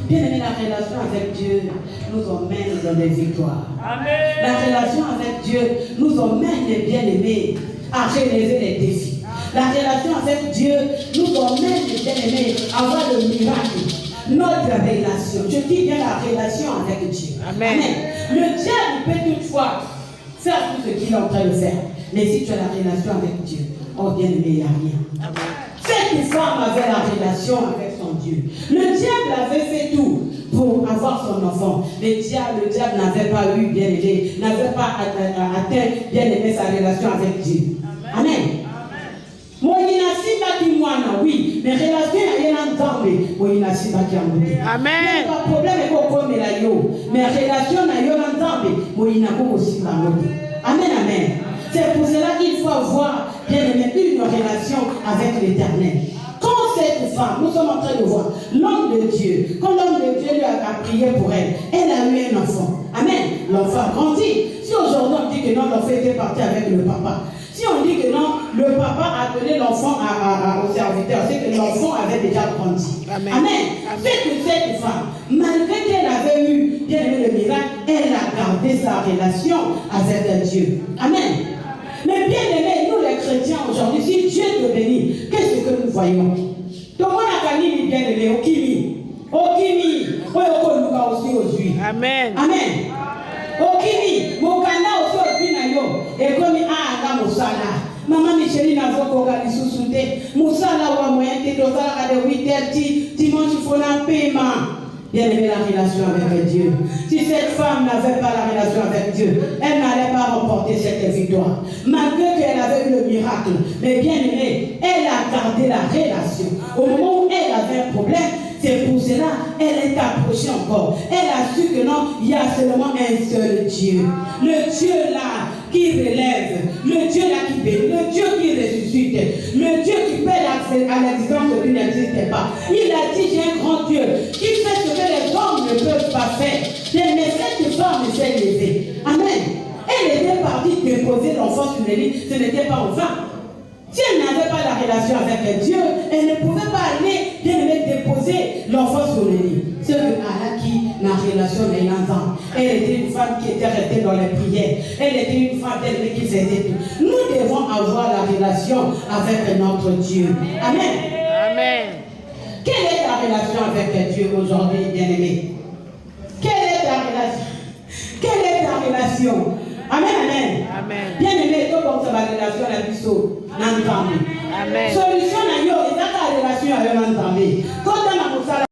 Bien aimé, la relation avec Dieu nous emmène dans des victoires. Amen. La relation avec Dieu nous emmène, les bien-aimés, à relever les défis. La relation avec Dieu nous emmène, les bien-aimés, à voir le miracle. Notre relation, je dis bien la relation avec Dieu. Amen. Amen. Le diable peut toutefois faire tout ce qu'il est en train de faire. Mais si tu as la relation avec Dieu, oh bien-aimé, il n'y a rien. Amen. Cette femme avait la relation avec son Dieu. Le diable avait fait tout pour avoir son enfant. Le diable n'avait pas eu bien aimé, n'avait pas atteint bien aimé sa relation avec Dieu. Amen. Oui, mais relation il y a un Amen. problème mais relation na yo Amen, amen. C'est pour cela qu'il faut avoir bien aimé une relation avec l'Éternel. Quand cette femme, nous sommes en train de voir l'homme de Dieu, quand l'homme de Dieu lui a prié pour elle, elle a eu un enfant. Amen. L'enfant grandit. Si aujourd'hui on dit que non, l'enfant était parti avec le papa. Si on dit que non, le papa a donné l'enfant au serviteur, c'est que l'enfant avait déjà grandi. Amen. Amen. C'est que cette femme, malgré qu'elle avait eu bien aimé le miracle, elle a gardé sa relation avec Dieu. Amen. Mais bien aimé, nous les chrétiens aujourd'hui, si Dieu te bénit, qu'est-ce que nous voyons? Donc on a gagné bien aimé, Okimi, aussi aujourd'hui. Amen. Amen. Okimi, Mokana aussi aujourd'hui nayo, et comme la Moussala. Maman Micheline n'a pas encore sous-souté. Moussala ou à moyen de dosala de 8h, dimanche il faut un paiement. Bien aimé la relation avec Dieu. Si cette femme n'avait pas la relation avec Dieu, elle n'allait pas remporter cette victoire. Malgré qu'elle avait eu le miracle, mais bien aimé, elle a gardé la relation. Au moment où elle avait un problème, c'est pour cela elle est approchée encore. Elle a su que non, il y a seulement un seul Dieu. Le Dieu là qui relève, le Dieu là qui bénit, le Dieu qui ressuscite, le Dieu qui paie à l'existence qui n'existe pas. Il a dit, j'ai un grand Dieu qui fait ce que les hommes ne peuvent pas faire. Mais cette femme s'est levée. Amen. Elle était partie déposer l'enfant sur le lit, ce n'était pas en vain. Si elle n'avait pas la relation avec Dieu, elle ne pouvait pas aller déposer l'enfant sur le lit. C'est Allah qui n'a relation avec l'enfant. Elle était une femme qui était restée dans les prières. Elle était une femme qui faisait tout. Nous devons avoir la relation avec notre Dieu. Amen. Amen. Quelle est ta relation avec Dieu aujourd'hui, bien-aimé? Quelle est ta relation? Quelle est ta relation? Amen, amen. Amen. Bien-aimé, toi comme ça va relation à l'histoire. Amen. Amen. Solution à yo, et ta relation à l'entendre. Quand